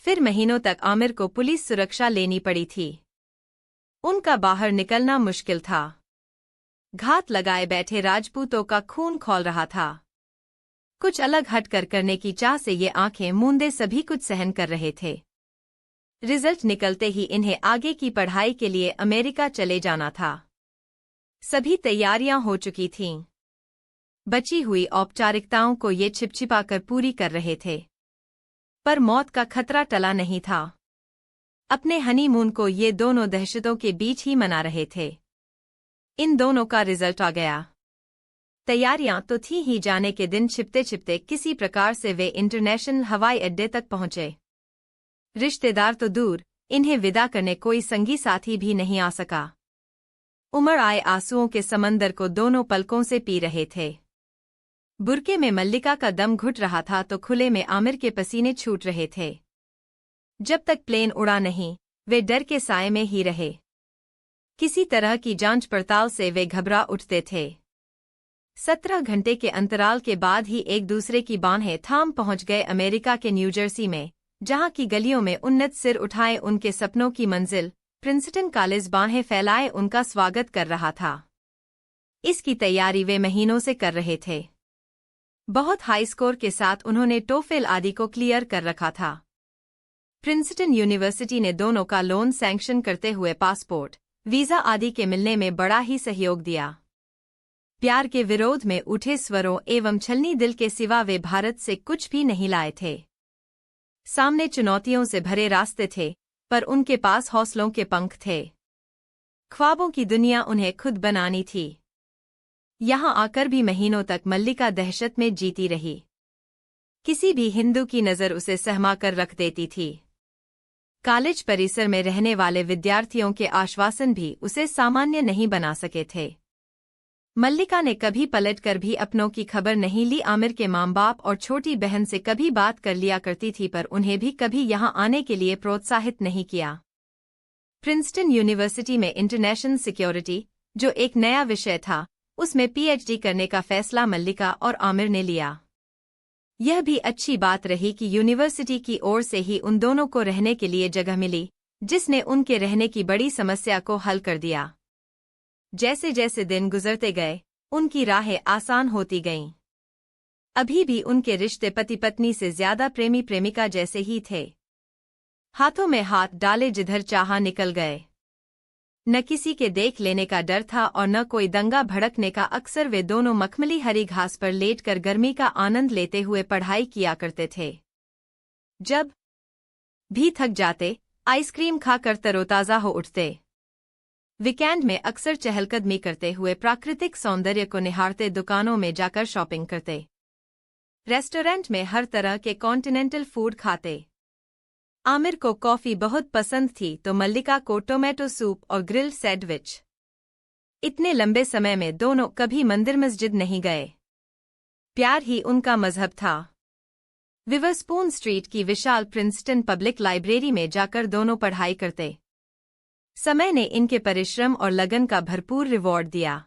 फिर महीनों तक आमिर को पुलिस सुरक्षा लेनी पड़ी थी। उनका बाहर निकलना मुश्किल था। घात लगाए बैठे राजपूतों का खून खौल रहा था। कुछ अलग हटकर करने की चाह से ये आंखें मूंदे सभी कुछ सहन कर रहे थे। रिजल्ट निकलते ही इन्हें आगे की पढ़ाई के लिए अमेरिका चले जाना था। सभी तैयारियां हो चुकी थीं। बची हुई औपचारिकताओं को ये छिपछिपाकर पूरी कर रहे थे। पर मौत का खतरा टला नहीं था। अपने हनीमून को ये दोनों दहशतों के बीच ही मना रहे थे। इन दोनों का रिजल्ट आ गया। तैयारियां तो थी ही, जाने के दिन छिपते छिपते किसी प्रकार से वे इंटरनेशनल हवाई अड्डे तक पहुंचे। रिश्तेदार तो दूर, इन्हें विदा करने कोई संगी साथी भी नहीं आ सका। उमड़ आए आंसुओं के समंदर को दोनों पलकों से पी रहे थे। बुरके में मल्लिका का दम घुट रहा था तो खुले में आमिर के पसीने छूट रहे थे। जब तक प्लेन उड़ा नहीं, वे डर के साए में ही रहे। किसी तरह की जांच पड़ताल से वे घबरा उठते थे। 17 घंटे के अंतराल के बाद ही एक दूसरे की बाहें थाम पहुंच गए अमेरिका के न्यूजर्सी में, जहां की गलियों में उन्नत सिर उठाए उनके सपनों की मंजिल प्रिंसटन कॉलेज बाहें फैलाए उनका स्वागत कर रहा था। इसकी तैयारी वे महीनों से कर रहे थे। बहुत हाई स्कोर के साथ उन्होंने टोफेल आदि को क्लियर कर रखा था। प्रिंसटन यूनिवर्सिटी ने दोनों का लोन सैंक्शन करते हुए पासपोर्ट, वीजा आदि के मिलने में बड़ा ही सहयोग दिया। प्यार के विरोध में उठे स्वरों एवं छलनी दिल के सिवा वे भारत से कुछ भी नहीं लाए थे। सामने चुनौतियों से भरे रास्ते थे, पर उनके पास हौसलों के पंख थे। ख्वाबों की दुनिया उन्हें खुद बनानी थी। यहां आकर भी महीनों तक मल्लिका दहशत में जीती रही। किसी भी हिंदू की नज़र उसे सहमा कर रख देती थी। कॉलेज परिसर में रहने वाले विद्यार्थियों के आश्वासन भी उसे सामान्य नहीं बना सके थे। मल्लिका ने कभी पलटकर भी अपनों की खबर नहीं ली। आमिर के माँ बाप और छोटी बहन से कभी बात कर लिया करती थी, पर उन्हें भी कभी यहाँ आने के लिए प्रोत्साहित नहीं किया। प्रिंसटन यूनिवर्सिटी में इंटरनेशनल सिक्योरिटी, जो एक नया विषय था, उसमें पीएचडी करने का फैसला मल्लिका और आमिर ने लिया। यह भी अच्छी बात रही कि यूनिवर्सिटी की ओर से ही उन दोनों को रहने के लिए जगह मिली, जिसने उनके रहने की बड़ी समस्या को हल कर दिया। जैसे जैसे दिन गुजरते गए, उनकी राहें आसान होती गईं। अभी भी उनके रिश्ते पति पत्नी से ज्यादा प्रेमी प्रेमिका जैसे ही थे। हाथों में हाथ डाले जिधर चाहा निकल गए। न किसी के देख लेने का डर था और न कोई दंगा भड़कने का। अक्सर वे दोनों मखमली हरी घास पर लेटकर गर्मी का आनंद लेते हुए पढ़ाई किया करते थे। जब भी थक जाते, आइसक्रीम खाकर तरोताजा हो उठते। वीकेंड में अक्सर चहलकदमी करते हुए प्राकृतिक सौंदर्य को निहारते, दुकानों में जाकर शॉपिंग करते, रेस्टोरेंट में हर तरह के कॉन्टिनेंटल फूड खाते। आमिर को कॉफी बहुत पसंद थी तो मल्लिका को टोमेटो सूप और ग्रिल्ड सैंडविच। इतने लंबे समय में दोनों कभी मंदिर मस्जिद नहीं गए। प्यार ही उनका मजहब था। विवरस्पून स्ट्रीट की विशाल प्रिंसटन पब्लिक लाइब्रेरी में जाकर दोनों पढ़ाई करते। समय ने इनके परिश्रम और लगन का भरपूर रिवॉर्ड दिया।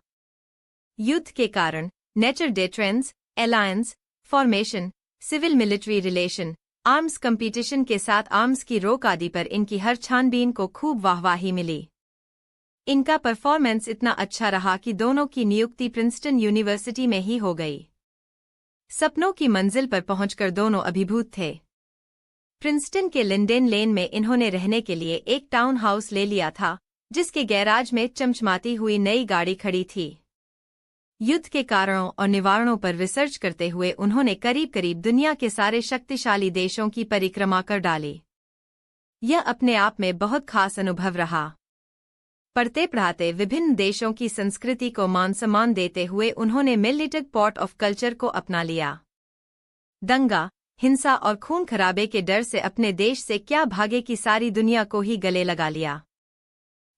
युद्ध के कारण nature deterrence, alliance formation, civil military relation, arms competition के साथ आर्म्स की रोक आदि पर इनकी हर छानबीन को खूब वाहवाही मिली। इनका परफॉर्मेंस इतना अच्छा रहा कि दोनों की नियुक्ति प्रिंसटन यूनिवर्सिटी में ही हो गई। सपनों की मंजिल पर पहुंचकर दोनों अभिभूत थे। प्रिंसटन के लिंडेन लेन में इन्होंने रहने के लिए एक टाउन हाउस ले लिया था, जिसके गैराज में चमचमाती हुई नई गाड़ी खड़ी थी। युद्ध के कारणों और निवारणों पर रिसर्च करते हुए उन्होंने करीब करीब दुनिया के सारे शक्तिशाली देशों की परिक्रमा कर डाली। यह अपने आप में बहुत खास अनुभव रहा। पढ़ते पढ़ाते विभिन्न देशों की संस्कृति को मान सम्मान देते हुए उन्होंने मिलिटेड पॉट ऑफ कल्चर को अपना लिया। दंगा, हिंसा और खून खराबे के डर से अपने देश से क्या भागे कि सारी दुनिया को ही गले लगा लिया।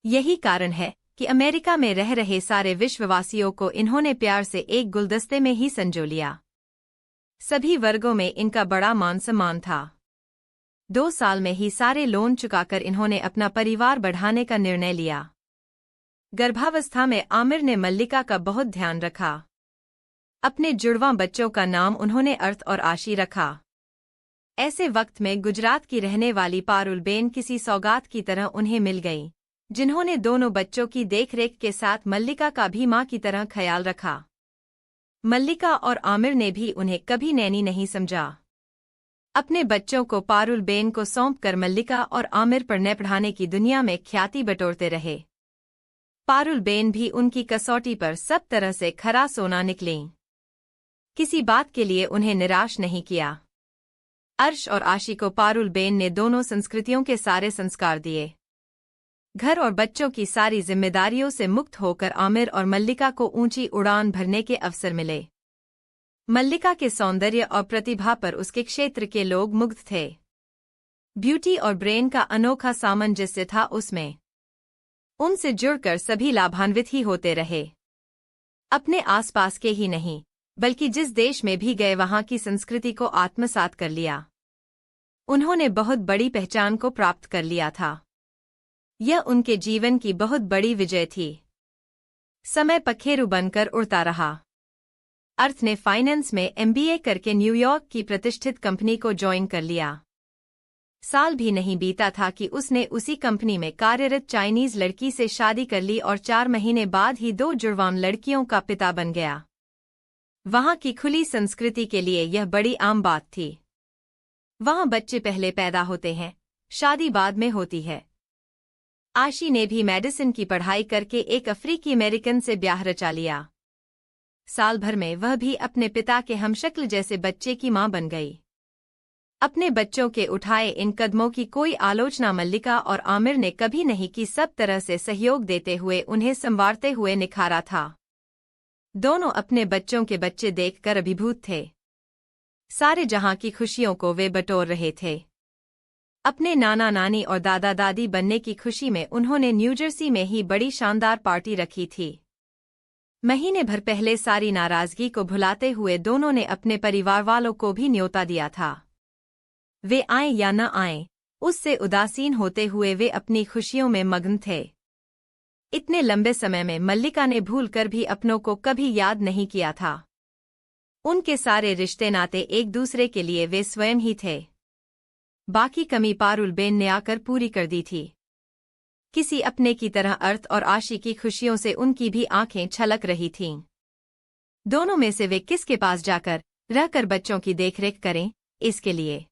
यही कारण है कि अमेरिका में रह रहे सारे विश्ववासियों को इन्होंने प्यार से एक गुलदस्ते में ही संजो लिया। सभी वर्गों में इनका बड़ा मान सम्मान था। 2 साल में ही सारे लोन चुकाकर इन्होंने अपना परिवार बढ़ाने का निर्णय लिया। गर्भावस्था में आमिर ने मल्लिका का बहुत ध्यान रखा। अपने जुड़वां बच्चों का नाम उन्होंने अर्थ और आशी रखा। ऐसे वक्त में गुजरात की रहने वाली पारुलबेन किसी सौगात की तरह उन्हें मिल गईं, जिन्होंने दोनों बच्चों की देखरेख के साथ मल्लिका का भी मां की तरह ख्याल रखा। मल्लिका और आमिर ने भी उन्हें कभी नैनी नहीं समझा। अपने बच्चों को पारुलबेन को सौंपकर मल्लिका और आमिर पढ़ने पढ़ाने की दुनिया में ख्याति बटोरते रहे। पारुलबेन भी उनकी कसौटी पर सब तरह से खरा सोना निकलीं। किसी बात के लिए उन्हें निराश नहीं किया। अर्श और आशी को पारुलबेन ने दोनों संस्कृतियों के सारे संस्कार दिए। घर और बच्चों की सारी जिम्मेदारियों से मुक्त होकर आमिर और मल्लिका को ऊंची उड़ान भरने के अवसर मिले। मल्लिका के सौंदर्य और प्रतिभा पर उसके क्षेत्र के लोग मुग्ध थे। ब्यूटी और ब्रेन का अनोखा सामंजस्य था उसमें। उनसे जुड़कर सभी लाभान्वित ही होते रहे। अपने आसपास के ही नहीं, बल्कि जिस देश में भी गए वहां की संस्कृति को आत्मसात कर लिया। उन्होंने बहुत बड़ी पहचान को प्राप्त कर लिया था। यह उनके जीवन की बहुत बड़ी विजय थी। समय पखेरु बनकर उड़ता रहा। अर्थ ने फाइनेंस में MBA करके न्यूयॉर्क की प्रतिष्ठित कंपनी को ज्वाइन कर लिया। साल भी नहीं बीता था कि उसने उसी कंपनी में कार्यरत चाइनीज लड़की से शादी कर ली और 4 महीने बाद ही 2 जुड़वां लड़कियों का पिता बन गया। वहां की खुली संस्कृति के लिए यह बड़ी आम बात थी। वहां बच्चे पहले पैदा होते हैं, शादी बाद में होती है। आशी ने भी मेडिसिन की पढ़ाई करके एक अफ्रीकी अमेरिकन से ब्याह रचा लिया। साल भर में वह भी अपने पिता के हमशक्ल जैसे बच्चे की मां बन गई। अपने बच्चों के उठाए इन कदमों की कोई आलोचना मल्लिका और आमिर ने कभी नहीं की। सब तरह से सहयोग देते हुए उन्हें संवारते हुए निखारा था। दोनों अपने बच्चों के बच्चे देखकर अभिभूत थे। सारे जहां की खुशियों को वे बटोर रहे थे। अपने नाना नानी और दादा दादी बनने की खुशी में उन्होंने न्यूजर्सी में ही बड़ी शानदार पार्टी रखी थी। महीने भर पहले सारी नाराजगी को भुलाते हुए दोनों ने अपने परिवार वालों को भी न्योता दिया था। वे आए या न आए, उससे उदासीन होते हुए वे अपनी खुशियों में मग्न थे। इतने लंबे समय में मल्लिका ने भूलकर भी अपनों को कभी याद नहीं किया था। उनके सारे रिश्ते नाते एक दूसरे के लिए वे स्वयं ही थे। बाकी कमी पारुलबेन ने आकर पूरी कर दी थी। किसी अपने की तरह अर्थ और आशी की खुशियों से उनकी भी आंखें छलक रही थीं। दोनों में से वे किसके पास जाकर रहकर बच्चों की देखरेख करें, इसके लिए